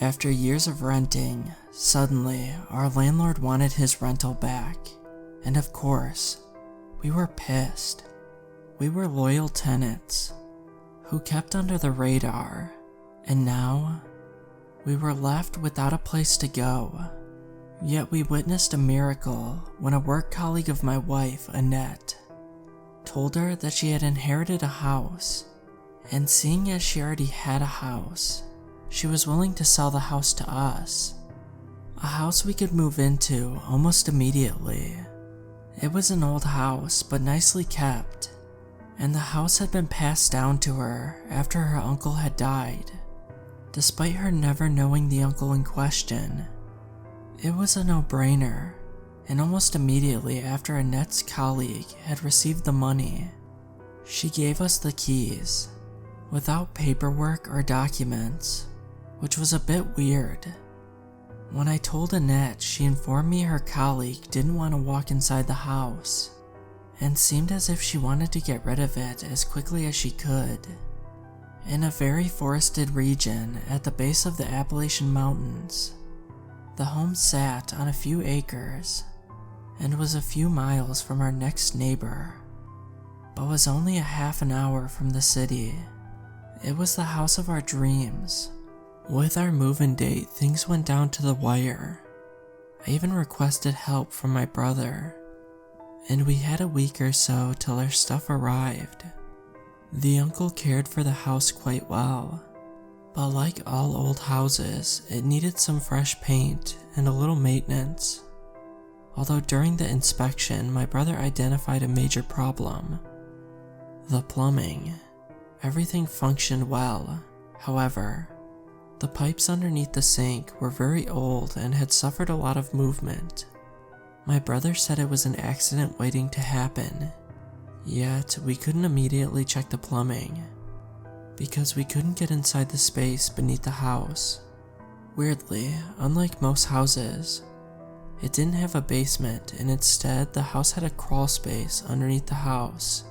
After years of renting, suddenly our landlord wanted his rental back, and of course, we were pissed. We were loyal tenants who kept under the radar, and now we were left without a place to go. Yet we witnessed a miracle when a work colleague of my wife, Annette, told her that she had inherited a house, and seeing as she already had a house, she was willing to sell the house to us. A house we could move into almost immediately. It was an old house, but nicely kept, and the house had been passed down to her after her uncle had died, despite her never knowing the uncle in question. It was a no-brainer, and almost immediately after Annette's colleague had received the money, she gave us the keys, without paperwork or documents, which was a bit weird. When I told Annette, she informed me her colleague didn't want to walk inside the house, and seemed as if she wanted to get rid of it as quickly as she could. In a very forested region at the base of the Appalachian Mountains, the home sat on a few acres and was a few miles from our next neighbor, but was only a half an hour from the city. It was the house of our dreams. With our move-in date, things went down to the wire. I even requested help from my brother, and we had a week or so till our stuff arrived. The uncle cared for the house quite well, but like all old houses, it needed some fresh paint and a little maintenance. Although during the inspection, my brother identified a major problem: the plumbing. Everything functioned well, however, the pipes underneath the sink were very old and had suffered a lot of movement. My brother said it was an accident waiting to happen, yet we couldn't immediately check the plumbing, because we couldn't get inside the space beneath the house. Weirdly, unlike most houses, it didn't have a basement, and instead the house had a crawl space underneath the house.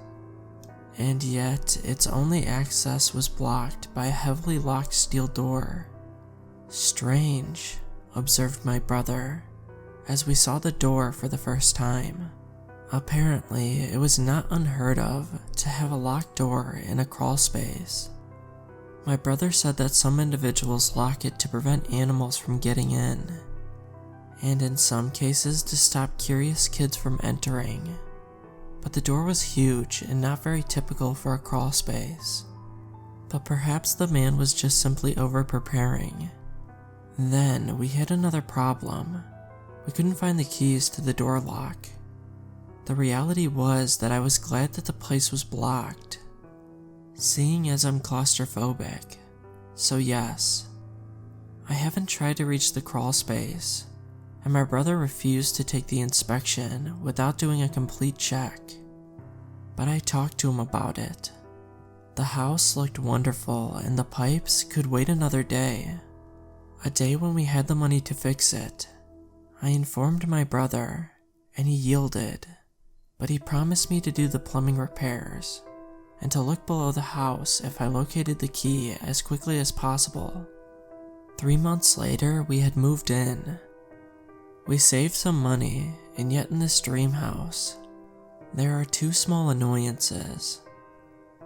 And yet, its only access was blocked by a heavily locked steel door. Strange, observed my brother, as we saw the door for the first time. Apparently, it was not unheard of to have a locked door in a crawl space. My brother said that some individuals lock it to prevent animals from getting in, and in some cases to stop curious kids from entering. But the door was huge and not very typical for a crawl space. But perhaps the man was just simply over-preparing. Then we had another problem. We couldn't find the keys to the door lock. The reality was that I was glad that the place was blocked, seeing as I'm claustrophobic. So yes, I haven't tried to reach the crawl space, and my brother refused to take the inspection without doing a complete check. But I talked to him about it. The house looked wonderful and the pipes could wait another day. A day when we had the money to fix it. I informed my brother, and he yielded, but he promised me to do the plumbing repairs and to look below the house if I located the key as quickly as possible. 3 months later, we had moved in. We saved some money, and yet in this dream house, there are 2 small annoyances.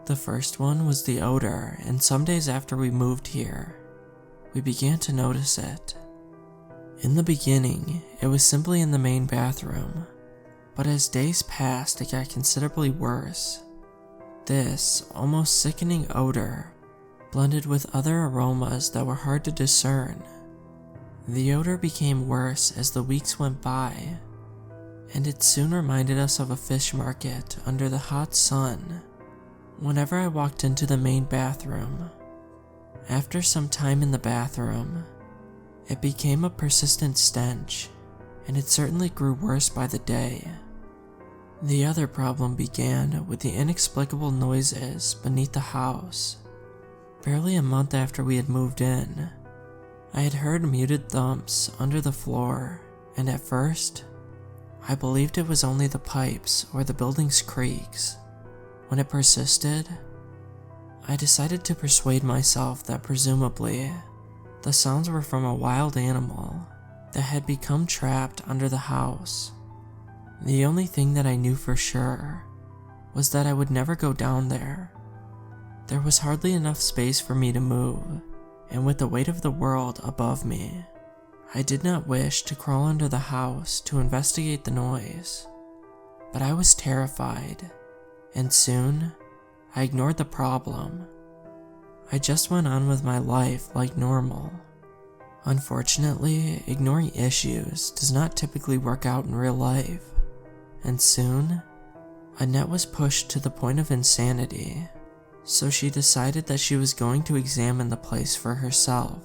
The first one was the odor, and some days after we moved here, we began to notice it. In the beginning, it was simply in the main bathroom, but as days passed, it got considerably worse. This almost sickening odor blended with other aromas that were hard to discern. The odor became worse as the weeks went by, and it soon reminded us of a fish market under the hot sun. Whenever I walked into the main bathroom, after some time in the bathroom, it became a persistent stench, and it certainly grew worse by the day. The other problem began with the inexplicable noises beneath the house. Barely a month after we had moved in, I had heard muted thumps under the floor, and at first, I believed it was only the pipes or the building's creaks. When it persisted, I decided to persuade myself that presumably, The sounds were from a wild animal that had become trapped under the house. The only thing that I knew for sure was that I would never go down there. There was hardly enough space for me to move, and with the weight of the world above me, I did not wish to crawl under the house to investigate the noise. But I was terrified, and soon I ignored the problem. I just went on with my life like normal. Unfortunately, ignoring issues does not typically work out in real life, and soon, Annette was pushed to the point of insanity, so she decided that she was going to examine the place for herself,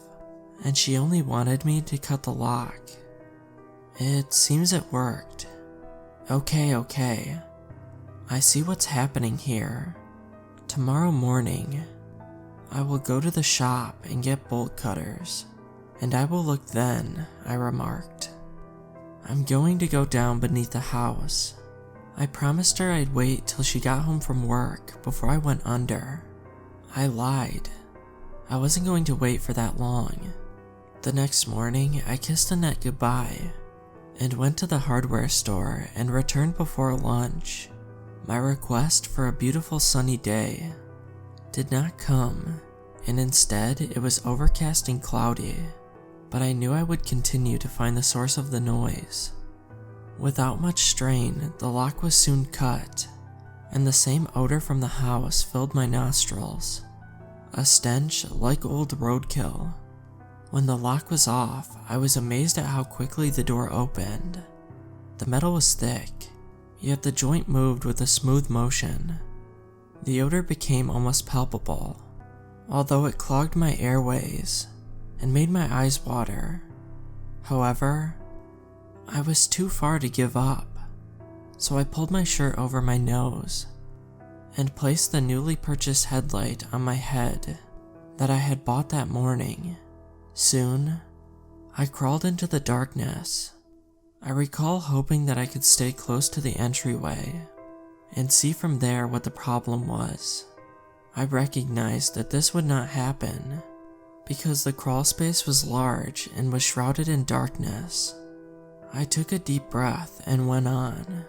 and she only wanted me to cut the lock. It seems it worked. Okay. I see what's happening here. Tomorrow morning, I will go to the shop and get bolt cutters, and I will look then, I remarked. I'm going to go down beneath the house. I promised her I'd wait till she got home from work before I went under. I lied. I wasn't going to wait for that long. The next morning, I kissed Annette goodbye and went to the hardware store and returned before lunch. My request for a beautiful sunny day did not come, and instead it was overcast and cloudy, but I knew I would continue to find the source of the noise. Without much strain, the lock was soon cut, and the same odor from the house filled my nostrils, a stench like old roadkill. When the lock was off, I was amazed at how quickly the door opened. The metal was thick, yet the joint moved with a smooth motion. The odor became almost palpable, although it clogged my airways and made my eyes water. However, I was too far to give up, so I pulled my shirt over my nose and placed the newly purchased headlight on my head that I had bought that morning. Soon, I crawled into the darkness. I recall hoping that I could stay close to the entryway and see from there what the problem was. I recognized that this would not happen because the crawl space was large and was shrouded in darkness. I took a deep breath and went on.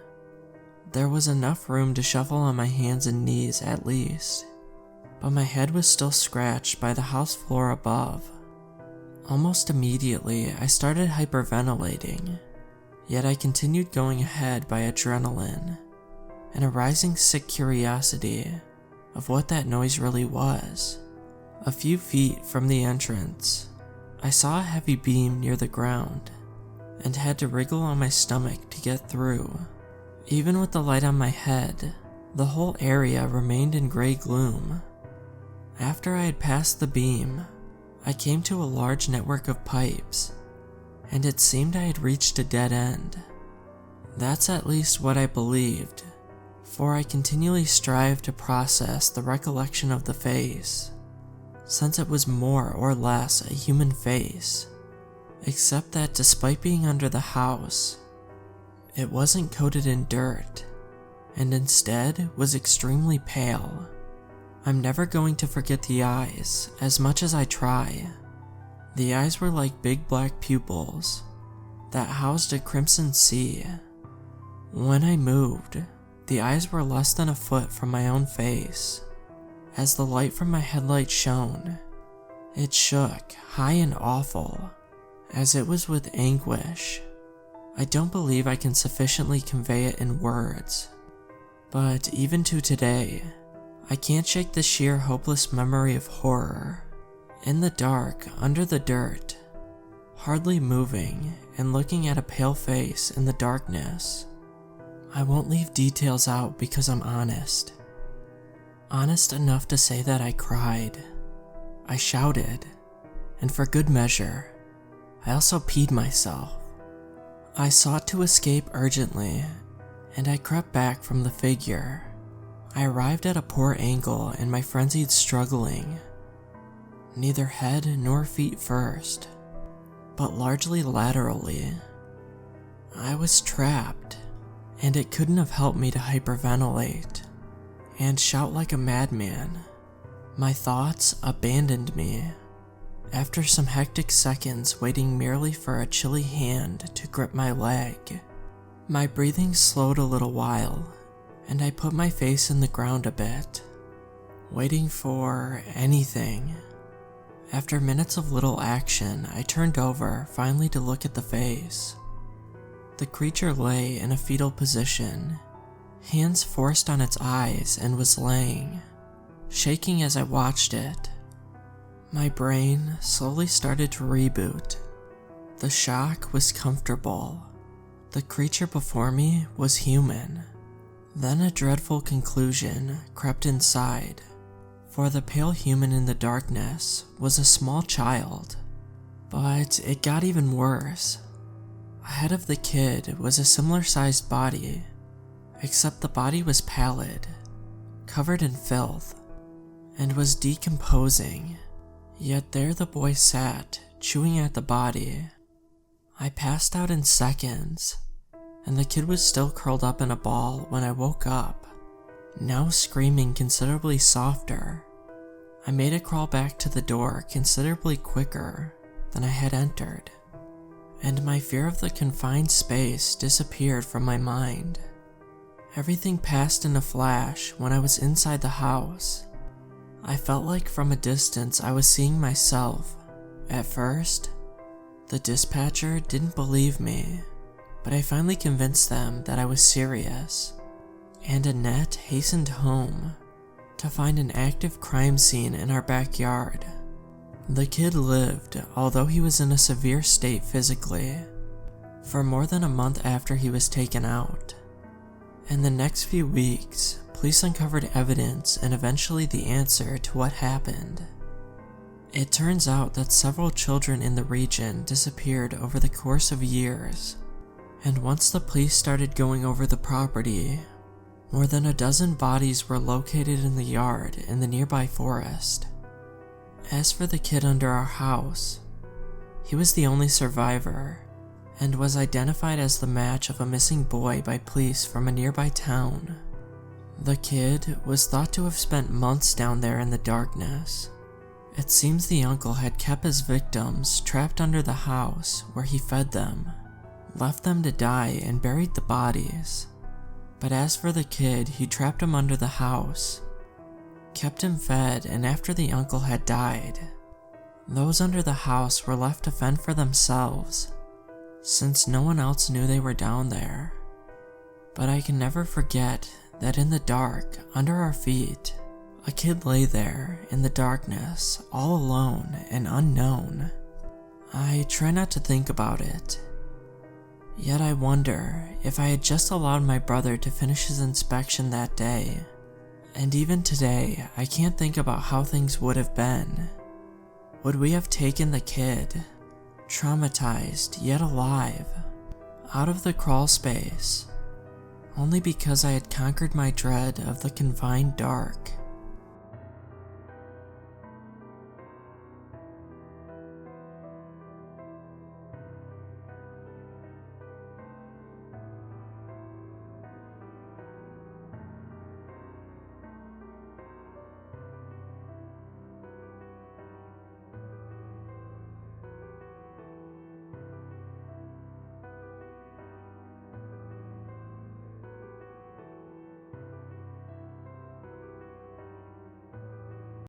There was enough room to shuffle on my hands and knees at least, but my head was still scratched by the house floor above. Almost immediately, I started hyperventilating, yet I continued going ahead by adrenaline and a rising sick curiosity of what that noise really was. A few feet from the entrance, I saw a heavy beam near the ground and had to wriggle on my stomach to get through. Even with the light on my head, the whole area remained in gray gloom. After I had passed the beam, I came to a large network of pipes, and it seemed I had reached a dead end. That's at least what I believed, for I continually strived to process the recollection of the face, since it was more or less a human face, except that despite being under the house, it wasn't coated in dirt, and instead was extremely pale. I'm never going to forget the eyes, as much as I try. The eyes were like big black pupils that housed a crimson sea. When I moved, the eyes were less than a foot from my own face. As the light from my headlight shone, it shook high and awful, as it was with anguish. I don't believe I can sufficiently convey it in words, but even to today, I can't shake the sheer hopeless memory of horror. In the dark, under the dirt, hardly moving and looking at a pale face in the darkness. I won't leave details out because I'm honest. Honest enough to say that I cried. I shouted, and for good measure, I also peed myself. I sought to escape urgently, and I crept back from the figure. I arrived at a poor angle in my frenzied struggling. Neither head nor feet first, but largely laterally. I was trapped, and it couldn't have helped me to hyperventilate and shout like a madman. My thoughts abandoned me, After some hectic seconds waiting merely for a chilly hand to grip my leg, my breathing slowed a little while, and I put my face in the ground a bit, waiting for anything. After minutes of little action, I turned over, finally to look at the face. The creature lay in a fetal position, hands forced on its eyes, and was laying, shaking as I watched it. My brain slowly started to reboot. The shock was comfortable. The creature before me was human. Then a dreadful conclusion crept inside, for the pale human in the darkness was a small child. But it got even worse. Ahead of the kid was a similar-sized body, except the body was pallid, covered in filth, and was decomposing. Yet there the boy sat, chewing at the body. I passed out in seconds, and the kid was still curled up in a ball when I woke up, now screaming considerably softer. I made it crawl back to the door considerably quicker than I had entered, and my fear of the confined space disappeared from my mind. Everything passed in a flash when I was inside the house. I felt like from a distance I was seeing myself. At first, the dispatcher didn't believe me, but I finally convinced them that I was serious, and Annette hastened home to find an active crime scene in our backyard. The kid lived, although he was in a severe state physically, for more than a month after he was taken out. In the next few weeks, police uncovered evidence and eventually the answer to what happened. It turns out that several children in the region disappeared over the course of years, and once the police started going over the property, more than a dozen bodies were located in the yard in the nearby forest. As for the kid under our house, he was the only survivor, and was identified as the match of a missing boy by police from a nearby town. The kid was thought to have spent months down there in the darkness. It seems the uncle had kept his victims trapped under the house where he fed them, left them to die, and buried the bodies. But as for the kid, he trapped him under the house, kept him fed, and after the uncle had died, those under the house were left to fend for themselves, since no one else knew they were down there. But I can never forget that in the dark, under our feet, a kid lay there in the darkness, all alone and unknown. I try not to think about it, yet I wonder if I had just allowed my brother to finish his inspection that day. And even today, I can't think about how things would have been. Would we have taken the kid, traumatized yet alive, out of the crawl space, only because I had conquered my dread of the confined dark?